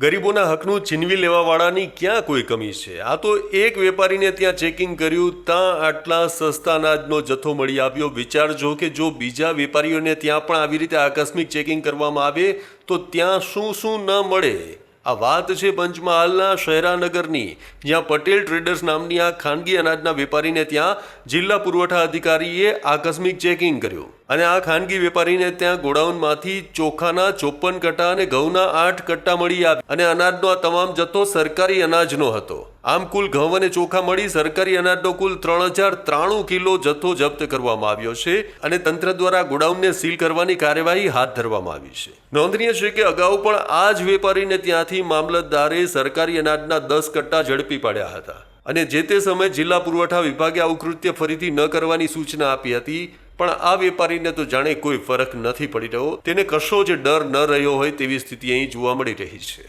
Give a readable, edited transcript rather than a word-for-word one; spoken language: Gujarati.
ગરીબોના હકનું છીનવી લેવાવાળાની ક્યાં કોઈ કમી છે? આ તો એક વેપારીને ત્યાં ચેકિંગ કર્યું, ત્યાં આટલા સસ્તા અનાજનો જથ્થો મળી આવ્યો. વિચારજો કે જો બીજા વેપારીઓને ત્યાં પણ આવી રીતે આકસ્મિક ચેકિંગ કરવામાં આવે તો ત્યાં શું શું ન મળે. આ વાત છે પંચમહાલના શહેરાનગરની, જ્યાં પટેલ ટ્રેડર્સ નામની આ ખાનગી અનાજના વેપારીને ત્યાં જિલ્લા પુરવઠા અધિકારીએ આકસ્મિક ચેકિંગ કર્યું. અને આ ખાનગી વેપારીને ત્યાં ગોડાઉનમાંથી ચોખાના 54 કટ્ટા અને ઘઉંના 8 કટ્ટા મળી આવ્યા. અને અનાજનો આ તમામ જથ્થો સરકારી અનાજનો હતો. આમ કુલ ઘઉં અને ચોખા મળી સરકારી અનાજનો કુલ 3093 કિલો જથ્થો જપ્ત કરવામાં આવ્યો છે. અને તંત્ર દ્વારા ગોડાઉનને સીલ કરવાની કાર્યવાહી હાથ ધરવામાં આવી છે. નોંધનીય છે કે અગાઉ પણ આ જ વેપારીને ત્યાંથી મામલતદારે સરકારી અનાજના 10 કટ્ટા ઝડપી પાડ્યા હતા. અને જે તે સમયે જિલ્લા પુરવઠા વિભાગે આવું કૃત્ય ફરીથી ન કરવાની સૂચના આપી હતી. પણ આ વેપારીને તો જાણે કોઈ ફરક નથી પડી રહ્યો. તેને કશો જ ડર ન રહ્યો હોય તેવી સ્થિતિ અહીં જોવા મળી રહી છે.